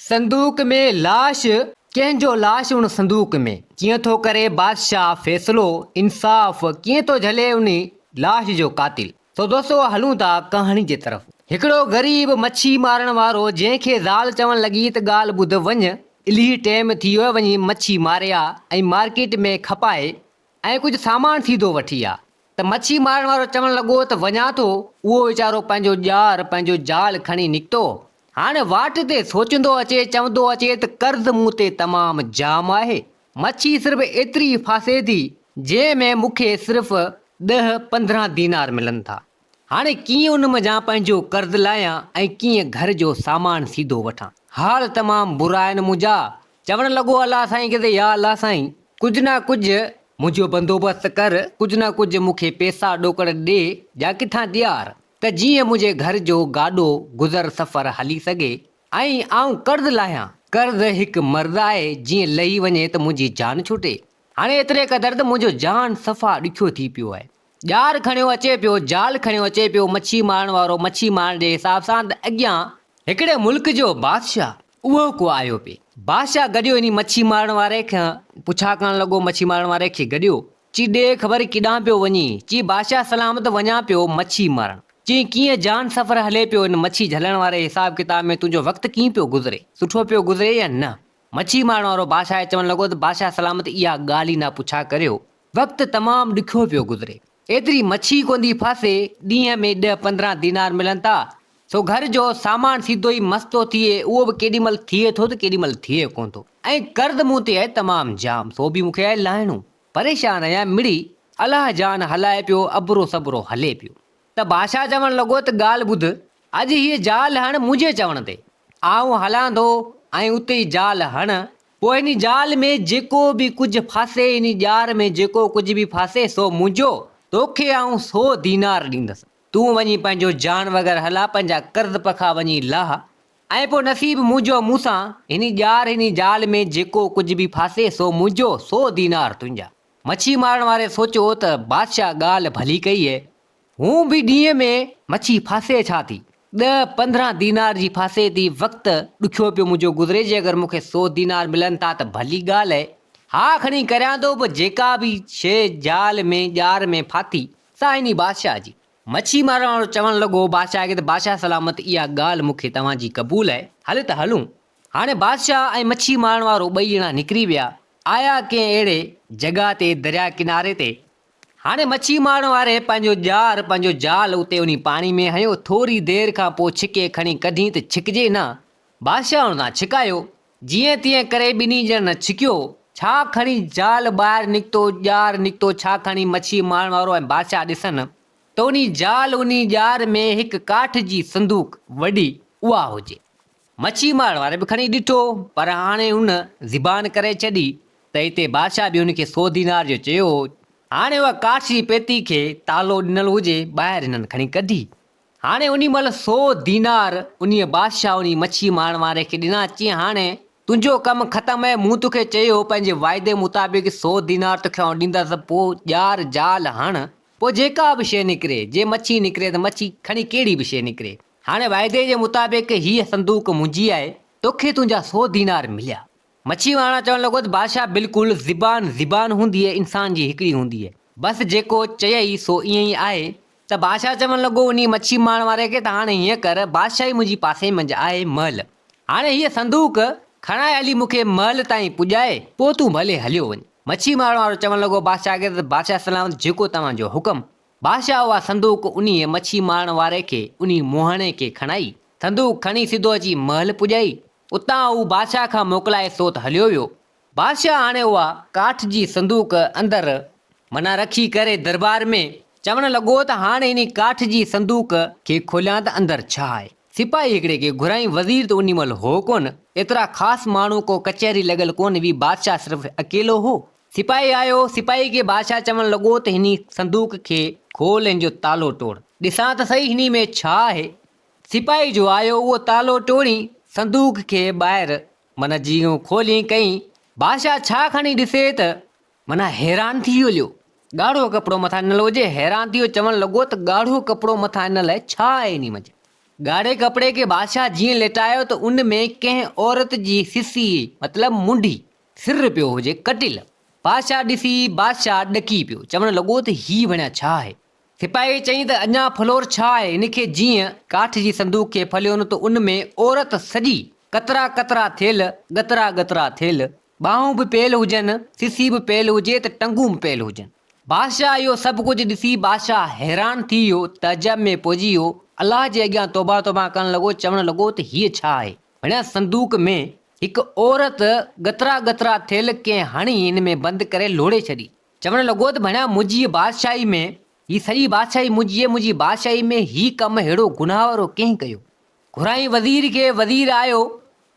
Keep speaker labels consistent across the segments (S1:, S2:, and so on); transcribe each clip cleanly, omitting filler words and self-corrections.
S1: संदूक में लाश कंहिंजो लाश उन संदूक में कीअं थो करे बादशाह फ़ैसिलो इंसाफ़ कीअं थो झले उन लाश जो कातिल। तो दोस्तों हलूं था कहाणी जे तरफ़। हिकिड़ो ग़रीब मच्छी मारण वारो जंहिंखे ज़ाल चवण लॻी त ॻाल्हि ॿुध वञ इलाही टाइम थी वियो वञी मच्छी मारे आ ऐं मार्केट में खपाए ऐं कुझु सामान सीधो वठी आ त मच्छी मारण वारो चवण लॻो त वञा थो। उहो वीचारो पंहिंजो ॼार पंहिंजो ज़ाल खणी निकितो। हाणे वाट ते सोचंदो अचे चवंदो अचे त कर्ज़ मूं ते तमामु जाम आहे। मच्छी सिर्फ़ु एतिरी फासे थी जंहिंमें मूंखे सिर्फ़ु 10-15 दीनार मिलनि था। हाणे कीअं उन मज़ा पंहिंजो कर्ज़ लाहियां ऐं कीअं घर जो सामान सीधो वठां। हाल तमामु बुरा आहिनि मुंहिंजा। चवण लॻो अलाह साईं किथे या अलाह साईं कुझु न कुझु मुंहिंजो बंदोबस्तु कर, कुझु न कुझु मूंखे पैसा ॾोकड़ ॾे या किथां ॾियार त जीअं मुंहिंजे घर जो गाॾो गुज़र सफ़र हली सघे ऐं आऊं कर्ज़ लाहियां। कर्ज़ हिकु मर्ज़ आहे, जीअं लही वञे त मुंहिंजी जान छुटे। हाणे एतिरे क़दुरु त मुंहिंजो जान सफ़ा ॾुखियो थी पियो आहे। ॼार खणियो अचे पियो, ज़ाल खणियो अचे पियो मच्छी मारण वारो मच्छी मारण जे हिसाब सां त अॻियां हिकिड़े मुल्क जो बादशाह उहो को आयो पिए। बादशाह गॾियो इन मच्छी मारण वारे खां पुछा करणु लॻो मच्छी मारण वारे खे गॾियो ची ॾे ख़बर किॾां पियो वञी। ची बादशाह सलामत वञा पियो मच्छी मारण। चई कीअं जान सफ़र हले पियो इन मच्छी झलण वारे हिसाब किताब में तुंहिंजो वक़्तु कीअं पियो गुज़रे, सुठो पियो गुज़रे या न। मच्छी मारण वारो बादशाह चवणु लॻो त बादशाह सलामत इहा ॻाल्हि ई न पुछा करियो, वक़्तु तमामु ॾुखियो पियो गुज़रे। एतिरी मच्छी कोन थी फासे, ॾींहं में 10-15 दीनार मिलनि था। सो घर जो सामान सीधो ई मस्तो थिए, उहो बि केॾी महिल थिए थो त केॾी महिल थिए कोन थो। ऐं कर्ज़ मूं ते आहे तमामु जाम, सो बि मूंखे आहे लाहिणो। परेशान आहियां मिड़ी अलाह जान हलाए पियो, अबरो सबरो हले पियो। त बादशाह चवणु लॻो त ॻाल्हि ॿुध, अॼु हीअ ज़ाल हण मुंहिंजे चवण ते, आऊं हलां थो ऐं उते ई ज़ाल हण। पोइ हिन ज़ाल में जेको बि कुझु फासे, इन ॼार में जेको कुझु बि फासे सो मुंहिंजो, तोखे आऊं 100 दीनार ॾींदुसि। तूं वञी पंहिंजो जान वग़ैरह हला, पंहिंजा कर्ज़ पखा वञी लाह ऐं पोइ नसीब मुंहिंजो मूंसां हिन ॼार हिन ज़ाल में जेको कुझु बि फासे सो मुंहिंजो, 100 दीनार तुंहिंजा। मच्छी मारण वारे सोचियो त बादशाह ॻाल्हि भली कई आहे। हूं बि ॾींहं में मच्छी फासे छा थी, 10-15 दीनार जी फासे थी। वक़्तु ॾुखियो पियो मुंहिंजो गुज़रे जे अगरि मूंखे 100 दीनार मिलनि था त भली ॻाल्हि आहे। हा खणी करियां थो, पोइ जेका बि शइ ज़ाल में ॼार में फाथी सा हिन बादशाह जी। मच्छी मारण वारो चवणु लॻो बादशाह खे त बादशाह सलामत इहा ॻाल्हि मूंखे तव्हांजी क़बूल आहे, हल त हलूं। हाणे बादशाह ऐं मच्छी मारण वारो ॿई ॼणा निकिरी विया, आया कंहिं अहिड़े जॻह ते दरिया किनारे ते। हाणे मच्छी मारण वारे पंहिंजो ॼार पंहिंजो ज़ाल उते उन पाणी में हयो। थोरी देरि खां पोइ छिके खणी कढी त छिकिजे न। बादशाह हुन छिकायो, जीअं तीअं करे ॿिन्ही ॼणनि छिकियो। छा खणी ज़ाल ॿाहिरि निकितो, ॼार निकितो, छा खणी मच्छी मारण वारो ऐं बादशाह ॾिसनि त उन ज़ाल उन ॼार में हिकु काठ जी संदूक वॾी उहा हुजे। मच्छी मारण वारे बि खणी ॾिठो, पर हाणे हुन ज़बान करे छॾी त हिते बादशाह बि हुनखे 100 दीनार जो चयो। हाणे उहा काठ जी पेती खे तालो ॾिनल हुजे, ॿाहिरि हिननि खणी कढी। हाणे उन महिल 100 दीनार उन बादशाह उन मच्छी मारण वारे खे ॾिना। चई हाणे तुंहिंजो कमु ख़तमु आहे, मूं तोखे चयो पंहिंजे वाइदे मुताबिक़ 100 दीनार तोखे आउं ॾींदसि। पोइ ॼार ज़ाल हण, पोइ जेका बि शइ निकिरे, जे मच्छी निकिरे त मच्छी खणी कहिड़ी बि शइ निकिरे। हाणे वाइदे जे मुताबिक़ हीअ संदूक मुंहिंजी आहे, तोखे तुंहिंजा 100 दीनार मिलिया। मच्छी वारा चवणु लॻो त बादशाह बिल्कुलु ज़बान हूंदी आहे इंसान जी हिकिड़ी हूंदी आहे, बसि जेको चयई सो ईअं ई आहे। त बादशाह चवणु लॻो उन मच्छी मारण वारे खे त हाणे हीअं कर, बादशाही मुंहिंजी पासे में आहे महल, हाणे हीअ संदूक खणाए हली मूंखे महल ताईं पुॼाए, पोइ तूं भले हलियो वञ। मच्छी मारण वारो चवणु लॻो बादशाह खे त बादशाह सलामत जेको तव्हांजो हुकुम। बादशाह उहा संदूक उन मच्छी मारण वारे खे उन मोहणे खे खणाई, संदूक खणी सिधो अची महल पुॼाई। उतां हू बादशाह खां मोकिलाए सो त हलियो वियो। बादशाह हाणे उहा काठ जी संदूक अंदरि माना रखी करे दरबार में चवणु लॻो त हाणे इन काठ जी संदूक खे खोलियां त अंदरि छा आहे। सिपाही हिकिड़े खे घुराई, वज़ीर त उन महिल हो कोन, एतिरा ख़ासि माण्हू को कचहरी लॻल कोन हुई, बादशाह सिर्फ़ु अकेलो हो। सिपाही आयो, सिपाही खे बादशाह चवणु लॻो त हिन संदूक खे खोल, हिन जो तालो तोड़, ॾिसां त सही हिन में छा आहे। सिपाही जो आयो, उहो तालो टोड़ी संदूक खे ॿाहिरि माना जीअं खोली कई। बादशाह छा खणी ॾिसे त माना हैरान थी वियो। ॻाढ़ो कपिड़ो मथां ॾिनल हुजे, हैरान थी वियो, चवणु लॻो त ॻाढ़ो कपिड़ो मथां ॾिनल आहे, छा आहे इन मंझि। ॻाढ़े कपिड़े खे बादशाह जीअं लेटायो त उन में कंहिं औरत जी सिसी मतिलबु मुंडी सिर पियो हुजे कटिल। बादशाह ॾिसी बादशाह ॾकी पियो, चवणु लॻो त हीउ भणिया छा आहे। सिपाही चई त अञा फ्लोर छा आहे। हिनखे जीअं काठ जी संदूक खे फलियो न त उन में औरत सॼी कतरा कतरा थियल, गतरा गतरा थियल, ॿाहूं बि पेल हुजनि, सिसी बि पेल हुजे त टंगूं बि पेल हुजनि। बादशाह इहो सभु कुझु ॾिसी बादशाह हैरान थी वियो, तअजब में पइजी वियो, अलाह जे अॻियां तौबा तौबा करणु लॻो, चवणु लॻो त हीअ छा आहे। भणिया संदूक में हिकु औरत गतरा गतरा थियल कंहिं हणी हिन में बंदि करे लोड़े छॾी। चवणु लॻो त भणिया मुंहिंजी बादशाही में हीअ सॼी बादशाही मुंहिंजी बादशाही में हीउ कमु अहिड़ो गुनाह वारो कंहिं कयो। घुराई वज़ीर खे, वज़ीर आयो।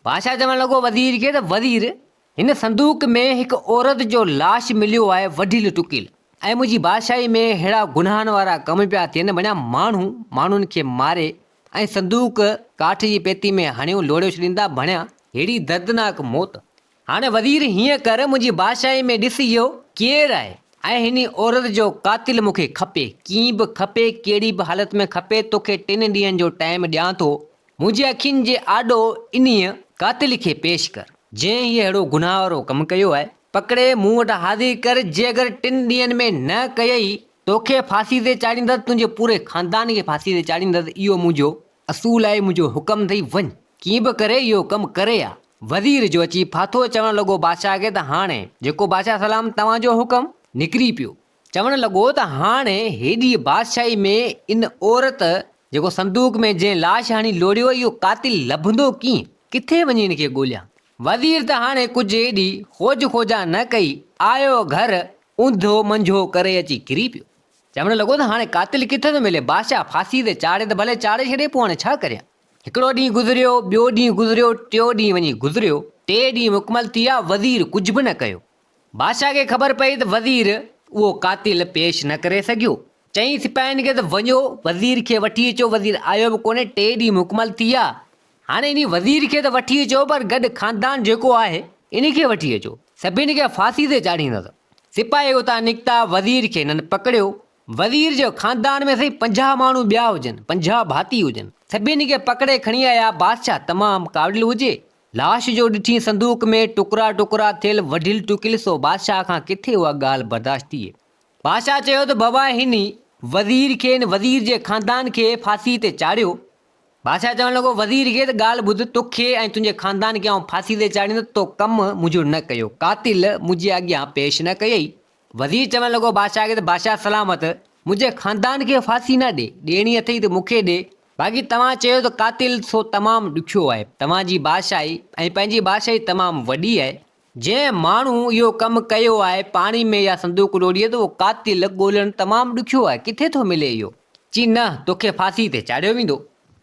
S1: बादशाह चवणु लॻो वज़ीर खे त वज़ीर, हिन संदूक में हिकु औरत जो लाश मिलियो आहे वढियल टुकियल, ऐं मुंहिंजी बादशाही में अहिड़ा गुनाहनि वारा कम पिया थियनि। भणिया माण्हुनि खे मारे ऐं संदूक काठ जी पेती में हणियो लोड़ियो छॾींदा। भणिया अहिड़ी दर्दनाक मौत। हाणे वज़ीर हीअं कर, मुंहिंजी बादशाही में ॾिस इहो केरु आहे ऐं हिन औरत जो कातिल मूंखे खपे, कीअं बि खपे, कहिड़ी बि हालत में खपे। तोखे 3 ॾींहंनि जो टाइम ॾियां थो, मुंहिंजे अखियुनि जे आॾो इन्हीअ कातिल खे पेश कर, जंहिं हीअ अहिड़ो गुनाह वारो कमु कयो आहे। पकड़े मूं वटि हाज़िर कर। जे अगरि 3 ॾींहंनि में न कयई तोखे फांसी ते चाढ़ींदसि, तुंहिंजे पूरे ख़ानदान खे फांसी ते चाढ़ींदसि। इहो मुंहिंजो असूल आहे, मुंहिंजो हुकुम अथई, वञ कीअं बि करे इहो कमु करे आ। वज़ीर जो अची फाथो, चवणु लॻो बादशाह खे त हाणे जेको बादशाह सलाम तव्हांजो हुकुम निकिरी पियो। चवणु लॻो त हाणे हेॾी बादशाही में इन औरत जेको संदूक में जंहिं लाश हणी लोड़ियो, इहो कातिल लभंदो कीअं, किथे वञी हिनखे ॻोल्हियां। वज़ीर त हाणे कुझु एॾी खोज खोजा न कई, आयो घर ऊंधो मंझो करे अची किरी पियो। चवणु लॻो त हाणे कातिल किथे थो मिले। बादशाह फांसी ते चाढ़े त भले चाढ़े छॾे, पोइ हाणे छा करियां। हिकिड़ो ॾींहुं गुज़रियो, ॿियो ॾींहुं गुज़रियो, टियों ॾींहुं वञी गुज़रियो, 3 ॾींहं मुकमल थी विया। वज़ीर कुझु बि न कयो। बादशाह खे ख़बर पई त वज़ीर उहो कातिल पेश न करे सघियो। चई सिपाहियुनि खे त वञो वज़ीर खे वठी अचो। वज़ीर आयो बि कोन्हे, 3 ॾींहं मुकमल थी विया। हाणे इन वज़ीर खे त वठी अचो, पर गॾु ख़ानदान जेको आहे इन खे वठी अचो, सभिनी खे फांसी ते चाढ़ींदसि। सिपाही उतां निकिता, वज़ीर खे हिननि पकड़ियो। वज़ीर जो ख़ानदान में सही 50 माण्हू ॿिया हुजनि, 50 भाती हुजनि, सभिनी खे पकड़े खणी आया। बादशाह तमामु काबिल हुजे। लाश जो ॾिठी संदूक में टुकड़ा टुकड़ा थियल, वढियल टुकियल, सो बादशाह खां किथे उहा ॻाल्हि बर्दाश्त थिए। बादशाह चयो त बाबा हिन वज़ीर खे, वज़ीर जे ख़ानदान खे फांसी ते चाढ़ियो। बादशाह चवणु लॻो वज़ीर खे त ॻाल्हि ॿुध, तोखे ऐं तुंहिंजे ख़ानदान खे आउं फांसी ते चाढ़ींदुसि, तो कमु मुंहिंजो न कयो, कातिल मुंहिंजे अॻियां पेश न कयई। वज़ीर चवणु लॻो बादशाह खे त बादशाह सलामत, मुंहिंजे ख़ानदान खे फांसी न ॾियणी अथई त मूंखे ॾे, बाक़ी तव्हां चयो त कातिल सो तमामु ॾुखियो आहे। तव्हांजी बादशाही ऐं पंहिंजी बादशाही तमामु वॾी आहे। जंहिं माण्हू इहो कमु कयो आहे पाणी में या संदूक लोड़ीअ, त उहो कातिल ॻोल्हणु तमामु ॾुखियो आहे, किथे थो मिले इहो। चई न, तोखे फांसी ते चाढ़ियो वेंदो।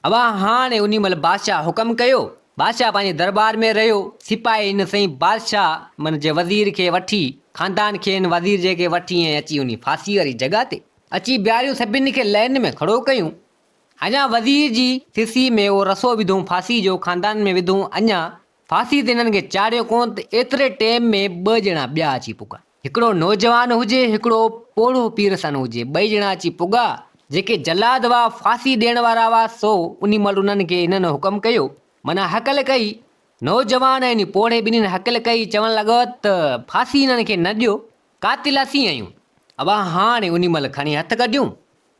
S1: अब हाणे उन महिल बादशाह हुकुम कयो। बादशाह पंहिंजे दरबार में रहियो। सिपाही हिन साईं बादशाह मन जे वज़ीर खे वठी, ख़ानदान खे हिन वज़ीर जे खे वठी ऐं अची उन फांसी वारी जॻह ते अची ॿियारियूं सभिनी खे लाइन में खड़ो कयूं। अञा वज़ीर जी सिसी में उहो रसो विधूं, फांसी जो ख़ानदान में विधूं। अञा फांसी ते हिननि खे चाढ़ियो कोन त एतिरे टाइम में 2 ॼणा ॿिया अची पुगा। हिकिड़ो नौजवान हुजे, हिकिड़ो पोढ़ो पीरसन हुजे। 2 ॼणा अची पुगा जेके जलाद हुआ, फांसी ॾियण वारा हुआ। सो उन महिल उन्हनि खे हिननि हुकुम कयो, माना हकल कई। नौजवान ऐं पोढ़े ॿिन्हिनि हकल कई, चवणु लॻो त फांसी हिननि खे न ॾियो, कातिल असीं आहियूं। अब हाणे उन महिल खणी हथ कढियूं।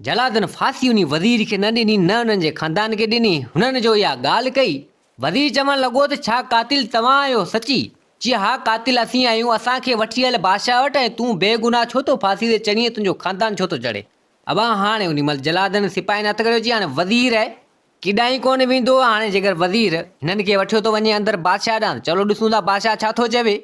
S1: जलादनि फांसी उन वज़ीर खे न ॾिनी, न हुननि जे ख़ानदान खे ॾिनी। हुननि जो इहा ॻाल्हि कई। वज़ीर चवणु लॻो त छा कातिल तव्हां आहियो सची? चई हा कातिल असीं आहियूं, असांखे वठी हल बादशाह वटि, ऐं तूं बेगुनाह छो थो फांसी ते चढ़ीं, तुंहिंजो ख़ानदान छो थो चढ़े। अब हाणे उन महिल जलादनि सिपाहियुनि हथ कढियो। चई हाणे वज़ीर आहे, केॾांहुं कोन वेंदो। हाणे जेकर वज़ीर हिननि खे वठियो थो वञे अंदरि बादशाह ॾांहुं, चलो ॾिसूं था बादशाह छा थो चवे।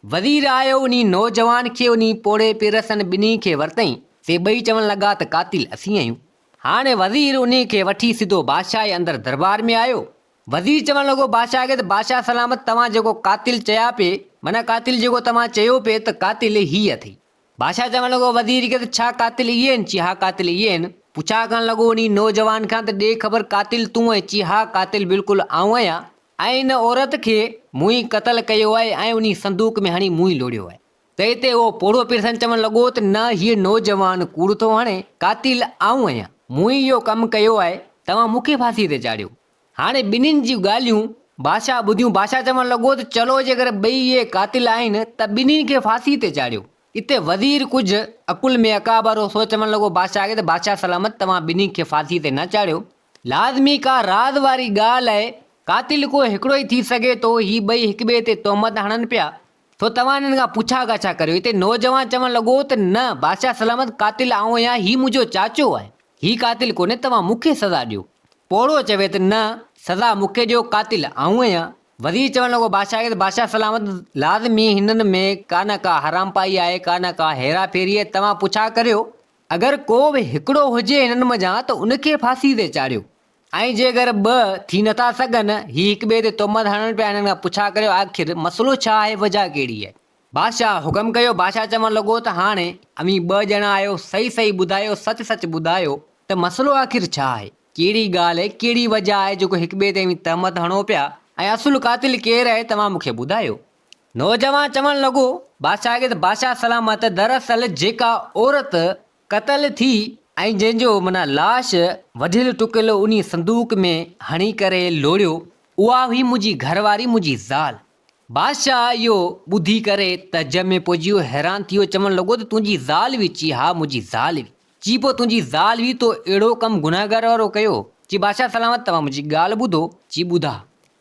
S1: वज़ीर आयो, उन नौजवान खे उन पोढ़े पीरसन ॿिन्ही खे वरितईं। से 2 चवणु लॻा त कातिल असीं आहियूं। हाणे वज़ीर उन खे वठी सिधो बादशाह जे अंदरि दरबार में आयो। वज़ीर चवणु लॻो बादशाह खे त बादशाह सलामत, तव्हां जेको कातिल चया पिए, माना कातिल जेको तव्हां चयो पिए त कातिल हीअ अथई। बादशाह चवणु लॻो वज़ीर खे त छा कातिल इहे आहिनि? चई हा कातिल इहे आहिनि। पुछा करणु लॻो उन नौजवान खां त ॾे ख़बर कातिल तूं आहे? चई हा कातिल बिल्कुलु आउं आहियां, ऐं इन औरत खे मूं ई क़तल कयो आहे ऐं उन संदूक में हणी मूं ई लोड़ियो आहे। त हिते उहो पोढ़ो पीरसन चवणु लॻो त न, हीअ नौजवान कूड़ थो हणे, कातिल आउं आहियां, मूं ई इहो कमु कयो आहे। तव्हां मूंखे फांसी ते चाढ़ियो। हाणे ॿिन्हिनि जूं ॻाल्हियूं बादशाह ॿुधियूं। बादशाह चवणु लॻो त चलो जेकर ॿई इहे कातिल आहिनि त ॿिन्हिनि खे फांसी ते चाढ़ियो। इते वज़ीर कुझु अकुल में अकाबर हो, सो चवणु लॻो बादशाह खे त बादशाह सलामत तव्हां ॿिन्ही खे फांसी ते न चाढ़ियो। लाज़मी का राज़ वारी ॻाल्हि आहे, कातिल को हिकिड़ो ई थी सघे थो। ही ॿई हिक ॿिए ते तोहमत हणनि पिया, तो तव्हां हिननि खां पुछा ॻाछा करियो। हिते नौजवान चवणु लॻो त न बादशाह सलामत कातिल आऊं आहियां, ही मुंहिंजो चाचो आहे, ही कातिल कोन्हे, तव्हां मूंखे सज़ा ॾियो। पोड़ो चवे त न सज़ा मूंखे ॾियो, कातिल आऊं आहियां। वज़ीर चवणु लॻो बादशाह खे त बादशाह सलामत लाज़मी हिननि में का न का हराम पाई आहे, का न का हेरा फेरी आहे, तव्हां पुछा करियो। अगरि को बि हिकिड़ो हुजे हिननि मज़ा त उनखे फांसी ते चाढ़ियो। ऐं जेकर ॿ थी नथा सघनि, ही हिक ॿिए ते तोहमत हणनि पिया, हिननि खां पुछा करियो आख़िर मसइलो छा आहे, वजह कहिड़ी आहे। बादशाह हुकुम कयो। बादशाह चवणु लॻो त हाणे अमी ॿ ॼणा आहियो, सही सही ॿुधायो, सच सच ॿुधायो त मसइलो आख़िर छा आहे, कहिड़ी ॻाल्हि आहे, कहिड़ी वजह आहे जेको हिक ॿिए ते तोहमत हणो पिया, ऐं असुल कातिल केरु आहे, तव्हां मूंखे ॿुधायो। नौजवान चवणु लॻो बादशाह खे त बादशाह सलामत दरअसल जेका औरत क़तल थी ऐं जंहिंजो माना लाश वढियल टुकियल उन संदूक में हणी करे लोड़ियो, उहा हुई मुंहिंजी घरवारी, मुंहिंजी ज़ाल। बादशाह इहो ॿुधी करे तज में पइजी वियो, हैरान थी वियो, चवणु लॻो त तुंहिंजी ज़ाल हुई? चई हा मुंहिंजी ज़ाल हुई। चई पोइ तुंहिंजी ज़ाल हुई तो अहिड़ो कमु गुनाहगार वारो कयो? चई बादशाह सलामत तव्हां मुंहिंजी ॻाल्हि ॿुधो। चई ॿुधा।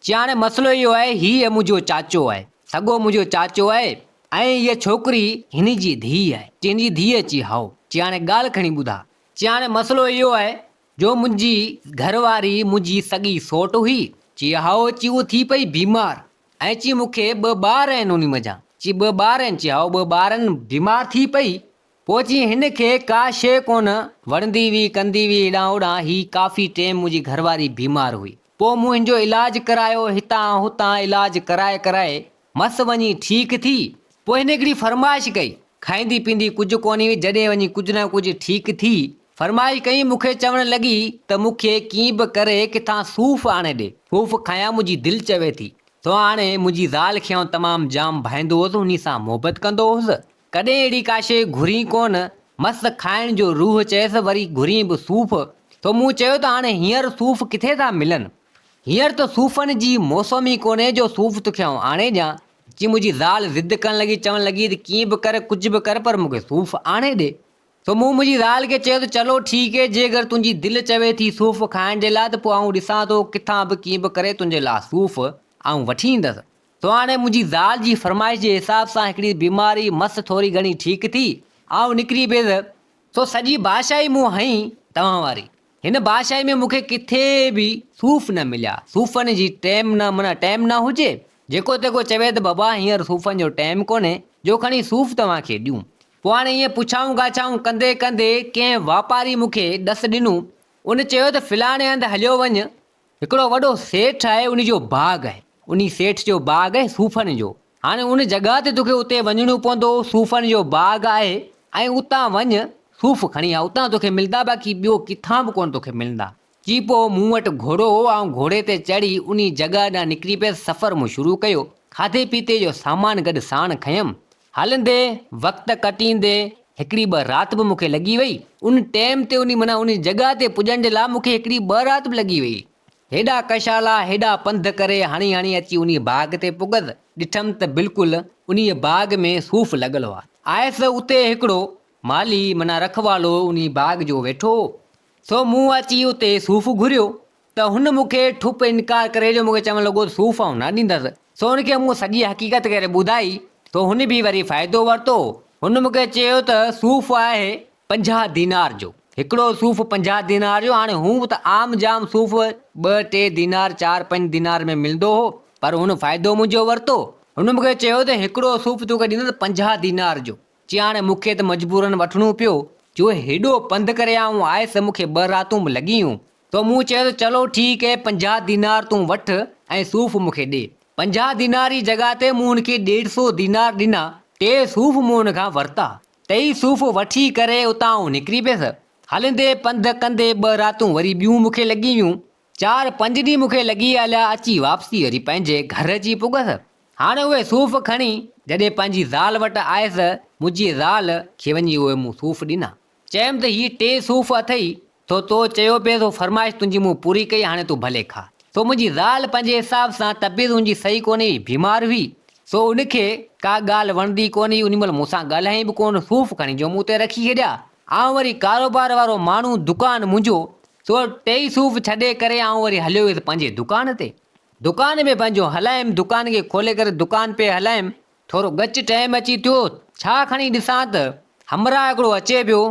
S1: चई हाणे मसइलो इहो आहे, हीअ मुंहिंजो चाचो आहे, सॻो मुंहिंजो चाचो आहे, ऐं हीअ छोकिरी हिन जी धीउ आहे। चई हिन जी धीउ? चई हाओ। चई हाणे ॻाल्हि खणी ॿुधा। चई हाणे मसइलो इहो आहे, जो मुंहिंजी घरवारी मुंहिंजी सॻी सौट हुई। चई हाओ। चई उहो थी पई बीमार, ऐं चई मूंखे ॿ ॿार आहिनि उन मज़ा। चई ॿ ॿार आहिनि? चई हाओ ॿ ॿार आहिनि, बीमार थी पई। पोइ चई हिन खे का शइ कोन वणंदी हुई, कंदी हुई हेॾां होॾां, ही काफ़ी टाइम मुंहिंजी घरवारी बीमार हुई। पोइ मूं हिनजो इलाजु करायो, हितां हुतां इलाजु कराए मस वञी ठीकु थी। पोइ हिन हिकिड़ी फरमाइश कई, खाईंदी पींदी कुझु कोन हुई, जॾहिं वञी कुझु न कुझु ठीकु थी फरमाइश कई, मूंखे चवणु लॻी त मूंखे कीअं बि करे किथां सूफ़ आणे ॾे, सूफ़ खायां, मुंहिंजी दिलि चवे थी। तो हाणे मुंहिंजी ज़ाल खे तमामु जाम भाईंदो हुअसि, उन सां मोहबत कंदो हुअसि, कॾहिं अहिड़ी का शइ घुरी कोन, मस्तु खाइण जो रूह चयसि, वरी घुरी बि सूफ़। तो मूं चयो त हाणे हींअर सूफ़ किथे था मिलनि, हींअर त सूफ़नि जी मौसम ई कोन्हे जो सूफ़ तोखे आउं आणे ॾियां। जी मुंहिंजी ज़ाल ज़िद करणु लॻी, चवणु लॻी त कीअं बि करे कुझु बि कर पर मूंखे सूफ़ आणे ॾे। तो मूं मुंहिंजी ज़ाल खे चयो त चलो ठीकु आहे, जेकर तुंहिंजी दिलि चवे थी सूफ़ खाइण जे लाइ, त पोइ आउं ॾिसां थो किथां बि कीअं बि करे तुंहिंजे लाइ सूफ़ आउं वठी ईंदसि। तो हाणे मुंहिंजी ज़ाल जी फरमाइश जे हिसाब सां हिकिड़ी बीमारी मस थोरी घणी ठीकु थी, आउं निकिरी वियुसि। सो सॼी बादशाही मूं हई तव्हां वारी, हिन बादशाही में मूंखे किथे बि सूफ़ न मिलिया। सूफ़नि जी टाइम न माना टाइम न हुजे, जेको तेको चवे त बाबा हींअर सूफ़नि जो टाइम कोन्हे जो खणी सूफ़ तव्हांखे ॾियूं। पोइ हाणे ईअं पुछाऊं ॻाछाऊं कंदे कंदे कंहिं वापारी मूंखे ॾस ॾिनो, उन चयो त फिलाणे हंधि हलियो वञु, हिकिड़ो वॾो सेठ आहे, उन जो बाग़ आहे, उन सेठ जो बाग़ आहे सूफ़नि जो। हाणे उन जॻह ते तोखे उते वञिणो पवंदो, सूफ़नि जो बाग़ आहे, ऐं उतां वञु सूफ़ खणी आ, उतां तोखे मिलंदा, बाक़ी ॿियो किथां बि कोन तोखे मिलंदा। जी पोइ मूं वटि घोड़ो हो, ऐं घोड़े ते चढ़ी उन जॻह ॾांहुं निकिरी पियसि, सफ़र मूं शुरू कयो, खाधे पीते जो सामान गॾु साण खयमि, हलंदे वक़्तु कटींदे हिकिड़ी ॿ राति बि मूंखे लॻी वई। उन टाइम ते उन माना उन जॻह ते पुॼण जे लाइ मूंखे हिकिड़ी ॿ राति बि लॻी वई। हेॾा कशाला हेॾा पंधु करे हणी हणी अची उन बाग़ ते पुॻसि, ॾिठमि त बिल्कुलु उन बाग़ में सूफ़ लॻल हुआ। आयसि उते हिकिड़ो माली माना रखवालो उन बाग़ जो वेठो हो। सो मूं अची उते सूफ़ घुरियो त हुन मूंखे ठुप इनकार करे जो मूंखे चवणु लॻो सूफ़ आउं न ॾींदसि। सो हुनखे मूं सॼी हक़ीक़त करे ॿुधाई, तो हुन बि वरी फ़ाइदो वरितो। हुन मूंखे चयो त सूफ़ आहे 50 दीनार जो, हिकिड़ो सूफ़ 50 दीनार जो। हाणे हू त आम जाम सूफ़ 2-3 दीनार 4-5 दीनार में मिलंदो हो, पर हुन फ़ाइदो मुंहिंजो वरितो। हुन मूंखे चयो त हिकिड़ो सूफ़ तोखे ॾींदुसि 50 दीनार जो। चई हाणे मूंखे त मजबूरन वठिणो पियो, जो हेॾो पंधु करे आऊं आयसि, मूंखे 2 रातूं बि लॻियूं। तो मूं चयो त चलो ठीकु आहे, 50 दीनार तूं वठि ऐं सूफ़ मूंखे ॾे। 50 दीनार जी जॻह ते मूं हुनखे 150 दीनार ॾिना, 3 सूफ़ मूं हुन खां वरिता, 3 सूफ़ वठी करे उतां निकिरी पियसि। हलंदे पंधु कंदे 2 रातूं वरी ॿियूं मूंखे लॻी वियूं, 4-5 ॾींहं मूंखे लॻी हलिया, अची वापसी वरी पंहिंजे घर अची पुॻसि। हाणे उहे सूफ़ खणी जॾहिं पंहिंजी ज़ाल वटि आयसि, मुंहिंजी ज़ाल खे वञी उहे मूं सूफ़ ॾिना, चयमि त हीअ 3 सूफ़ अथई, तो चयो पिए तो फरमाइश तुंहिंजी मूं पूरी कई, हाणे तूं भले खा। सो मुंहिंजी ज़ाल पंहिंजे हिसाब सां तबियत हुनजी सही कोन्हे, बीमार हुई। सो उनखे का ॻाल्हि वणंदी कोन हुई, उन महिल मूंसां ॻाल्हाई बि कोन, सूफ़ खणी जो मूं ते रखी छॾिया। आउं वरी कारोबार वारो माण्हू दुकानु मुंहिंजो, सो टेई सूफ़ छॾे करे आउं वरी हलियो वियुसि पंहिंजे दुकान ते। दुकान में पंहिंजो हलायमि, दुकान खे खोले करे दुकान पे हलायमि। थोरो गच टाइम अची थियो, छा खणी ॾिसां त हमरा हिकिड़ो अचे पियो,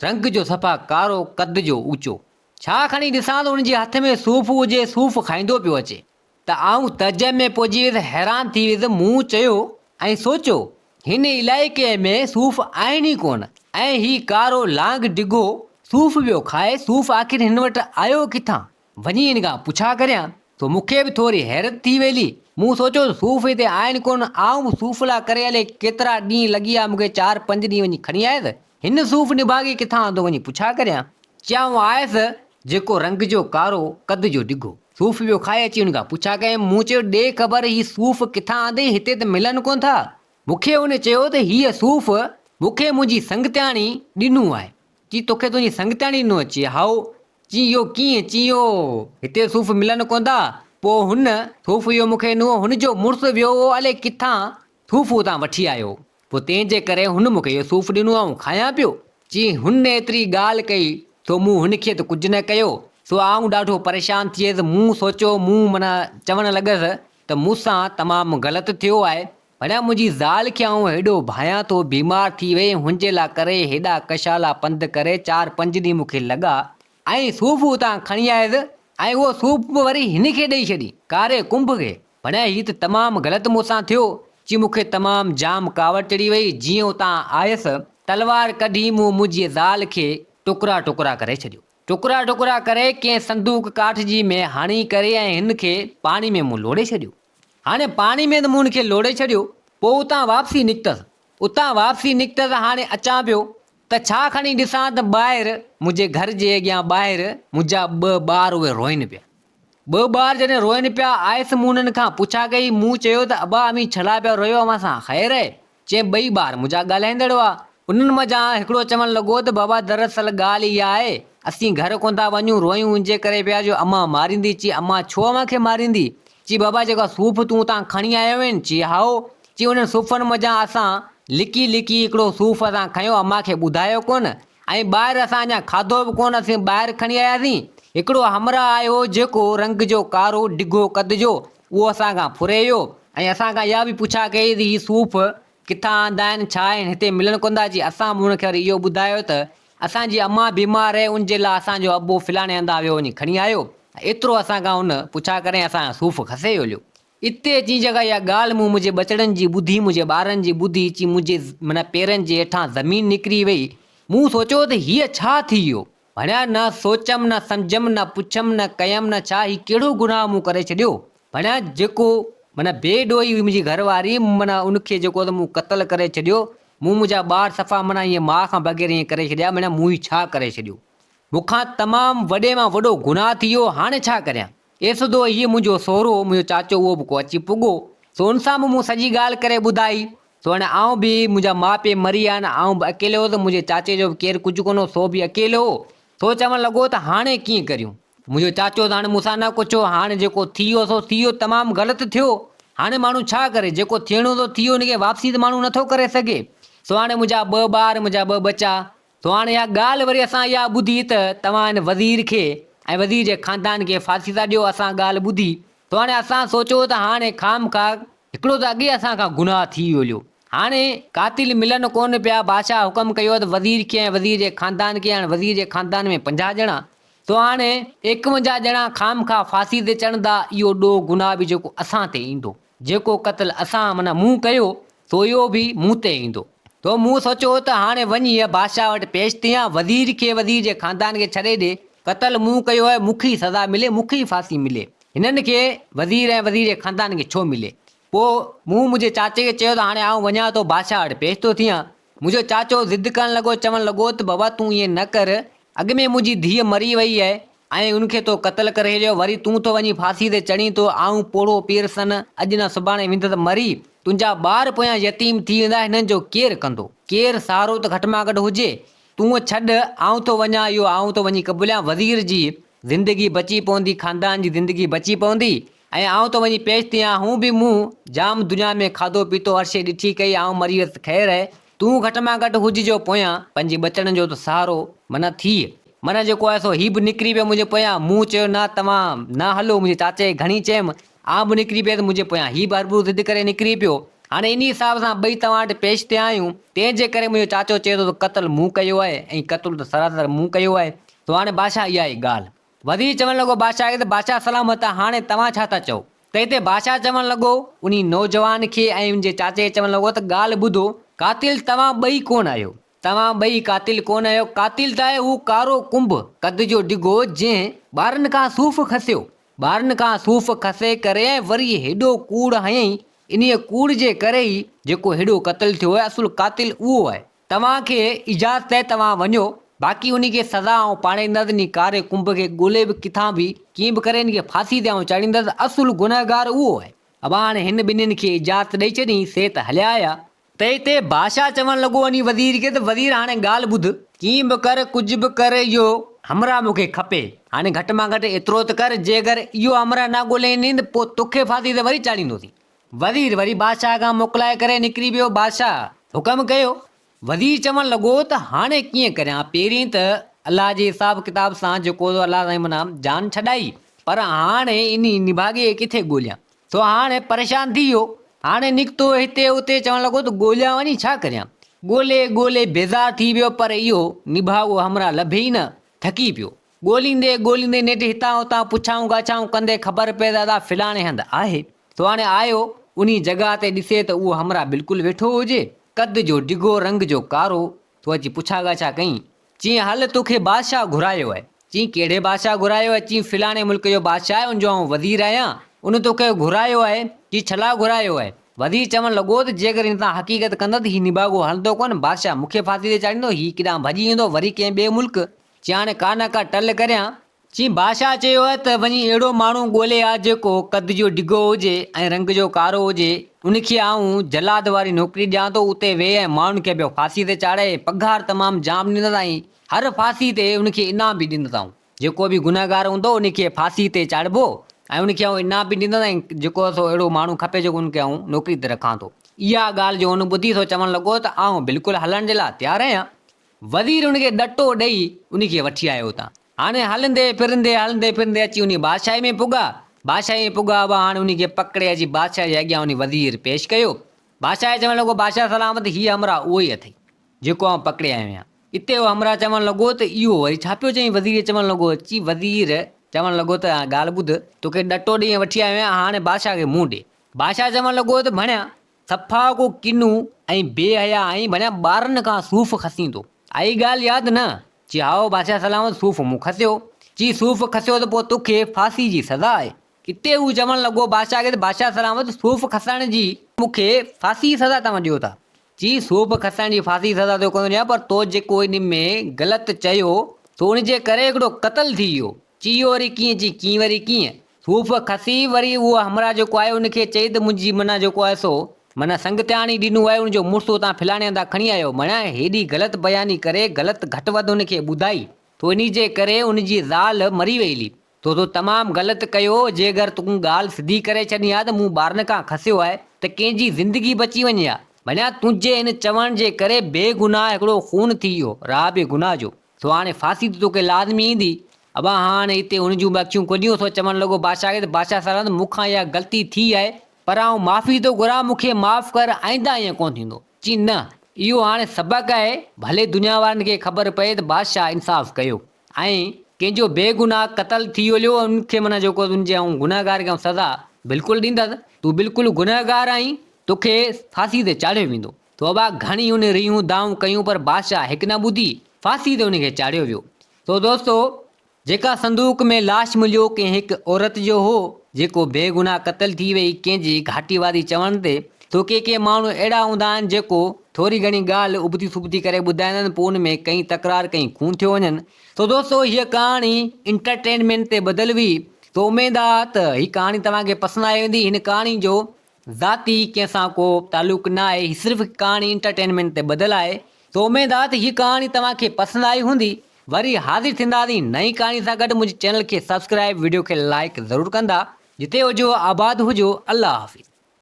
S1: रंग जो सफ़ा कारो, कद जो ऊचो। छा खणी ॾिसां त हुनजे हथ में सूफ़ हुजे, सूफ़ खाईंदो पियो अचे। त आउं तज में पहुची वियुसि, हैरान थी वियुसि। मूं चयो ऐं सोचियो हिन इलाइक़े में सूफ़ आहिनि ई कोन, ऐं ही कारो लांग डिघो सूफ़ पियो खाए। सूफ़ आख़िर हिन वटि आयो किथां? वञी हिन खां पुछा करियां। तो मूंखे बि थोरी हैरत थी वेली। मूं सोचियो सूफ़ हिते आहिनि कोन, आउं सूफ़ लाइ करे हले केतिरा ॾींहं लॻी विया, मूंखे 4-5 ॾींहं वञी खणी आयुसि। हिन सूफ़ निभागी किथां थो वञी पुछा करियां। चयाऊं आयुसि, जेको रंग जो कारो, कद जो डिघो सूफ़ पियो खाए, अची हुन खां पुछा कयमि। मूं चयो ॾे ख़बर ही सूफ़ किथां आंदई, हिते त मिलनि कोन था। मूंखे हुन चयो त हीअ सूफ़ मूंखे मुंहिंजी संगत्याणी ॾिनो आहे। चई तोखे तुंहिंजी संगत्याणी ॾिनो? अची हाओ। चई इहो कीअं? चयो हिते सूफ़ मिलनि कोन था। पोइ हुन सूफ़ इहो मूंखे ॾिनो, हुनजो मुड़ुसु वियो हो अलाए किथां सूफ़ उतां वठी आयो। पोइ तंहिंजे करे हुन मूंखे इहो सूफ़ ॾिनो, ऐं खायां पियो। चई हुन एतिरी ॻाल्हि कई, सो मूं हुनखे त कुझु न कयो। सो आउं ॾाढो परेशान थी वियुसि। मूं सोचियो, मूं माना चवणु लॻसि त मूंसां तमामु ग़लति थियो आहे। भला मुंहिंजी ज़ाल खे आउं हेॾो भायां थो, बीमार थी वई, हुनजे लाइ करे हेॾा कशाला पंधु करे 4-5 ॾींहं मूंखे लॻा, ऐं सूफ़ उतां खणी आयुसि, ऐं उहो सूफ़ वरी हिनखे ॾेई छॾी, कारे कुंभ खे। भला हीअ त तमामु ग़लति मूंसां थियो। चई मूंखे तमामु जाम कावड़ चढ़ी वई। जीअं उतां आयुसि, तलवार कढी मूं मुंहिंजी ज़ाल खे टुकड़ा टुकड़ा करे छॾियो। टुकड़ा टुकड़ा करे कंहिं संदूक काठ जी में हणी करे ऐं हिन खे पाणी में मूं लोड़े छॾियो। हाणे पाणी में त मूं हुनखे लोड़े छॾियो। पोइ उतां वापसी निकितसि। हाणे अचां पियो त छा खणी ॾिसां त ॿाहिरि मुंहिंजे घर जे अॻियां ॿाहिरि मुंहिंजा 2 ॿार उहे रोइनि पिया। 2 ॿार जॾहिं रोइनि पिया, आयुसि मूं हुननि खां पुछा कई। मूं चयो त अबा अमी छला पिया रोयो, अमां सां ख़ैरु आहे? चई 2 ॿार मुंहिंजा ॻाल्हाईंदड़ हुआ। उन्हनि मज़ा हिकिड़ो चवणु लॻो त बाबा दरअसल ॻाल्हि इहा आहे, असीं घर कोन था वञूं, रोयूं हुनजे करे पिया जो अम्मा मारींदी। चई अम्मा छो अम्मा खे मारींदी? चई बाबा जेका सूफ़ तूं उतां खणी आयो आहिनि। चई हाओ। चई उन्हनि सूफ़नि मज़ा असां लिकी लिकी हिकिड़ो सूफ़ असां खयो, अम्मा खे ॿुधायो कोन, ऐं ॿाहिरि असां अञा खाधो बि कोन, असीं ॿाहिरि खणी आयासीं। हिकिड़ो हमरा आयो जेको रंग जो कारो डिघो कद जो, उहो असां खां फुरे वियो, ऐं असां खां इहा बि पुछा कई त हीअ सूफ़ किथां आंदा आहिनि, छा आहिनि, हिते मिलनि कोन था। जी असां हुनखे वरी इहो ॿुधायो त असांजी अम्मा बीमार आहे, उनजे लाइ असांजो अबो फलाणे हंधा वियो वञी खणी आयो। एतिरो असां खां हुन पुछा करे असांजो सूफ़ खसे हलियो। इते अची जॻह इहा ॻाल्हि मूं मुंहिंजे बचड़नि जी ॿुधी, मुंहिंजे ॿारनि जी ॿुधी। चई मुंहिंजे माना पेरनि जे हेठां ज़मीन निकिरी वई। मूं सोचियो त हीअ छा थी वियो? भला न सोचमि, न सम्झमि, न पुछमि, न कयमि, न छा ही कहिड़ो गुनाह मूं करे छॾियो? भला जेको माना बेॾोही हुई मुंहिंजी घरवारी, माना उनखे जेको त मूं क़तल करे छॾियो। मूं मुंहिंजा ॿार सफ़ा माना ईअं माउ खां बग़ैर ईअं करे छॾिया। माना मूं ई छा करे छॾियो? मूंखां तमामु वॾे मां वॾो गुनाह थी वियो। हाणे छा करियां? एसिदो हीअ मुंहिंजो सोहरो, मुंहिंजो चाचो, उहो बि को अची पुॻो। सो हुन सां बि मूं सॼी ॻाल्हि करे ॿुधाई। सो हाणे आउं बि, मुंहिंजा माउ पीउ मरी विया आहिनि, आउं बि अकेलो हो, त मुंहिंजे चाचे जो बि केरु कुझु कोन हो, सो बि अकेलो हो। सो चवणु लॻो त हाणे कीअं करियूं? मुंहिंजो चाचो त हाणे मूंसां न कुझु, हाणे जेको थी वियो सो थी वियो, तमामु ग़लति थियो। हाणे माण्हू छा करे? जेको थियणो थो थी वियो, हुनखे वापसी त माण्हू नथो करे सघे। सो हाणे मुंहिंजा 2 ॿार, मुंहिंजा 2 बचा। सो हाणे इहा ॻाल्हि वरी असां इहा ॿुधी त तव्हां हिन वज़ीर खे ऐं वज़ीर जे ख़ानदान खे फांसी था ॾियो। असां ॻाल्हि ॿुधी, तो हाणे असां सोचियो त हाणे खामखा हिकिड़ो त अॻे असां खां गुनाह थी वियो। हाणे कातिल मिलनि कोन पिया। बादशाह हुकम कयो त वज़ीर खे ऐं वज़ीर जे ख़ानदान खे, हाणे वज़ीर जे ख़ानदान में 50 ॼणा, तो हाणे 51 ॼणा खामखा फांसी ते चढ़ंदा। इहो ॾोह गुनाह बि जेको असां ते ईंदो, जेको क़त्ल असां माना मूं कयो, सो इहो बि मूं ते ईंदो। तो मूं सोचियो त हाणे वञी बादशाह वटि पेश थियां, वज़ीर खे, वज़ीर जे ख़ानदान खे छॾे ॾे। क़त्ल मूं कयो आहे, मूंखे ई सज़ा मिले, मूंखे ई फांसी मिले। हिननि खे वज़ीर ऐं वज़ीर जे ख़ानदान खे छो मिले? पोइ मूं मुंहिंजे चाचे खे चयो त हाणे आउं वञा थो बादशाह वटि पेश थो थियां। मुंहिंजो चाचो ज़िद करणु लॻो, चवणु लॻो त बाबा तूं ईअं न कर, अॻ में मुंहिंजी धीअ मरी वई आहे ऐं उनखे तो क़त्ल करे छॾियो, वरी तूं तो वञी फांसी ते चढ़ी थो। आउं पोड़ो पीरसनि, अॼु न सुभाणे वेंदुसि मरी, तुंहिंजा ॿार पोयां यतीम थी वेंदा, हिननि जो केरु कंदो? केरु सहारो त घटि में घटि हुजे। तूं छॾ आऊं थो वञा, इहो आऊं थो वञी क़बूलियां। वज़ीर जी ज़िंदगी बची पवंदी, ख़ानदान जी ज़िंदगी बची पवंदी, ऐं आऊं थो वञी पेश थियां। हूं बि मूं जाम दुनिया में खाधो पीतो अर्शे ॾिठी कई, आऊं मरी वियुसि ख़ैरु आहे। तूं घटि में घटि हुजिजो पोयां, पंहिंजे बचण जो त सहारो माना थी। माना जेको आहे सो हीउ बि निकिरी पियो मुंहिंजे पोयां। मूं चयो न तव्हां न हलो, मुंहिंजे चाचे घणी चयुमि, आउं बि निकिरी पियुसि मुंहिंजे पोयां। हीउ बि अरबू ज़िद करे निकिरी पियो। हाणे इन हिसाब सां ॿई तव्हां वटि पेश थिया आहियूं। तंहिंजे करे मुंहिंजो चाचो चए थो त क़तल मूं कयो आहे, ऐं क़तल त सरासर मूं कयो आहे। तो हाणे बादशाह इहा ई ॻाल्हि वधी चवणु लॻो बादशाह खे, त बादशाह सलामत आहे, हाणे तव्हां छा था चओ? त हिते बादशाह चवणु लॻो उन नौजवान खे ऐं मुंहिंजे चाचे चवणु लॻो त ॻाल्हि ॿुधो, कातिल तव्हां ॿई कोन आहियो, तव्हां ॿई कातिल कोन आहियो। कातिल त आहे हू कारो कुंभ, कद जो डिघो, जंहिं ॿारनि खां सूफ़ खसियो, ॿारनि खां सूफ़ खसे करे ऐं वरी हेॾो कूड़ हयईं। इन्हीअ कूड़ जे करे ई जेको हेॾो क़तल थियो आहे, असुल कातिल उहो आहे। तव्हांखे इजाज़त आहे तव्हां वञो, बाक़ी उन खे सज़ा ऐं पाणे ॾींदसि। इन कारे कुंभ खे ॻोल्हे बि किथां बि कीअं बि करे इन खे फांसी ते चाढ़ींदसि। असुल गुनहगार उहो आहे। अब हाणे हिन ॿिन्हिनि खे इजाज़त ॾेई छॾी, से त हलिया आया। त हिते बादशाह चवणु लॻो वञी वज़ीर खे, त वज़ीर हाणे ॻाल्हि ॿुध, कीअं बि कर कुझु बि कर, इहो हमरा मूंखे खपे। हाणे घटि में घटि एतिरो त कर, जे अगरि इहो हमरा न ॻोल्हे ईंदी त पोइ तोखे फांसी ते वरी चाढ़ींदोसीं। वज़ीर वरी बादशाह खां मोकिलाए करे निकिरी पियो। बादशाह हुकम कयो। वज़ीर चवणु लॻो त हाणे कीअं करियां? पहिरीं त अलाह जे हिसाब किताब सां जेको अलाह साईं माना जान छॾाई, पर हाणे इन निभाॻे किथे ॻोल्हियां? सो हाणे परेशान थी वियो। हाणे निकितो हिते उते, चवणु लॻो त ॻोल्हियां वञी छा करियां? ॻोल्हे ॻोल्हे बेज़ार थी वियो, पर इहो निभाॻो हमरा लभे ई न। थकी पियो। ॻोल्हींदे ॻोल्हींदे नेठि हितां हुतां पुछाऊं ॻाछाऊं कंदे ख़बर पए दादा फिलाणे हंधि आहे। तो हाणे आयो, उन जॻह ते ॾिसे त उहो हमरा बिल्कुलु वेठो हुजे, कद जो डिघो, रंग जो कारो। तो अची पुछा ॻाछा कई, चई हल तोखे बादशाह घुरायो आहे। चई कहिड़े बादशाह घुरायो आहे? चई फिलाणे मुल्क जो बादशाह आहे, उनजो आउं वज़ीर आहियां, उन तोखे घुरायो आहे। चई छला घुरायो आहे? वज़ीर चवणु लॻो त जेकर इन सां हक़ीक़त कंदो त हीउ निभाॻो हलंदो कोन, बादशाह मूंखे फांसी ते चाढ़ींदो, हीउ किॾां भॼी वेंदो वरी कंहिं ॿिए मुल्क। चई हाणे का न का टल करियां। चई बादशाह चयो आहे त वञी अहिड़ो माण्हू ॻोल्हे आ जेको कद जो डिघो हुजे ऐं रंग जो कारो हुजे, उनखे आऊं जलाद वारी नौकिरी ॾियां थो, उते वेह ऐं माण्हुनि खे पियो फांसी ते चाढ़े। पघार तमामु जाम ॾींदसि, हर फांसी ते उनखे इनाम बि ॾींदसि। जेको बि गुनहगार हूंदो उनखे फांसी ते चाढ़िबो ऐं उनखे आउं इनाम बि ॾींदसि, ऐं जेको सो अहिड़ो माण्हू खपे जेको उनखे आउं नौकिरी ते रखां थो। इहा ॻाल्हि जो हुन ॿुधी, थो चवणु लॻो त आउं बिल्कुलु हलण जे लाइ तयारु आहियां। वज़ीर उनखे ॾटो ॾेई उनखे वठी आयो हुतां। हाणे हलंदे फिरंदे अची उन बादशाही में पुॻा। बादशाही में पुॻा, हाणे उनखे पकिड़े अची बादशाह जे अॻियां उन वज़ीर पेश कयो। बादशाह चवणु लॻो बादशाह सलामत, हीअ हमरा उहो ई अथई जेको आउं पकिड़े आयो आहियां। हिते हमरा चवणु लॻो त इहो वरी छा पियो चई? वज़ीर चवणु लॻो, अची वज़ीर चवणु लॻो त ॻाल्हि ॿुध, तोखे ॾटो ॾेई वठी आयो आहियां, हाणे बादशाह खे मुंहुं ॾे। बादशाह चवणु लॻो त भणिया सफ़ा को किनू ऐं बेहया ऐं भणिया ॿारनि खां सूफ़ खसींदो, आई ॻाल्हि यादि न? चई हाओ बादशाह सलामत, सूफ़ मूं खसियो। चई सूफ़ खसियो त पोइ तोखे फांसी जी सज़ा आहे। हिते हू चवणु लॻो बादशाह खे, त बादशाह सलामत सूफ़ खसण जी मूंखे फांसी जी सज़ा तव्हां ॾियो था। चई सूफ़ खसण जी फांसी जी सज़ा तो कोन ॾियां, पर तो जेको इन में ग़लति चयो तो उनजे करे हिकिड़ो क़तल थी वियो। चई इहो वरी कीअं? चई कीअं वरी कीअं? सूफ़ खसी वरी उहो हमरा जेको आहे उनखे चई त मुंहिंजी माना जेको आहे सो माना संगत्याणी ॾिनो आहे, उनजो मुड़ुसु तव्हां फिलाणे हंधा खणी आयो। माना हेॾी ग़लति बयानी करे ग़लति घटि वधि उनखे ॿुधाई, तो इन जे करे उनजी ज़ाल मरी वई हली। तो तमामु ग़लति कयो। जे अगरि तूं ॻाल्हि सिधी करे छॾी आहे त मूं ॿारनि खां खसियो आहे त कंहिंजी ज़िंदगी बची वञे हा। भञा तुंहिंजे इन चवण जे करे बेगुनाह हिकिड़ो खून थी वियो, राह बे गुनाह जो। सो हाणे फांसी त तोखे लाज़मी ईंदी। अब हाणे हिते हुन जूं अखियूं खोलियूं। सो चवणु लॻो बादशाह खे, त बादशाह सलामत मूंखां इहा ग़लती थी आहे, पर आउं माफ़ी थो घुरां, मूंखे माफ़ु कर, आईंदा ईअं कोन थींदो। चई न, इहो हाणे सबक़ु आहे, भले दुनिया वारनि खे ख़बर पए त बादशाह इंसाफ़ कयो ऐं कंहिंजो बेगुनाह क़तल थी वियो, उनखे माना जेको उनजे आउं गुनहगार खे सज़ा बिल्कुलु ॾींदसि। तूं बिल्कुलु गुनहगार आहीं, तोखे फांसी ते चाढ़ियो वेंदो। तो अबा घणी उन रियूं दाऊं कयूं, पर बादशाह हिकु न ॿुधी, फांसी ते उनखे चाढ़ियो वियो। तो दोस्तो, जेका संदूक में लाश मिलियो कंहिं हिकु औरत जो हो, जेको बेगुनाह क़तल थी वई कंहिंजी घाटी वारी चवण ते। तो के माण्हू अहिड़ा हूंदा आहिनि जेको थोरी घणी ॻाल्हि उबती सुबती करे ॿुधाईंदा आहिनि, पोइ उन में कई तकरार कई खून थियो वञनि। तो दोस्तो, हीअ कहाणी इंटरटेनमेंट ते बदल हुई। तो उमेद आहे त हीअ कहाणी तव्हांखे पसंदि आई वेंदी। हिन कहाणी जो ज़ाती कंहिंसां को तालुक़ु न आहे, हीअ सिर्फ़ु कहाणी इंटरटेनमेंट ते बदल आहे। तो उमेद आहे त हीअ कहाणी तव्हांखे पसंदि आई हूंदी। वरी हाज़िर थींदासीं नई कहाणी सां गॾु। मुंहिंजे चैनल खे सब्सक्राइब, वीडियो खे लाइक ज़रूरु कंदा। जिते हुजो आबाद हुजो। अल्लाह हाफ़िज़।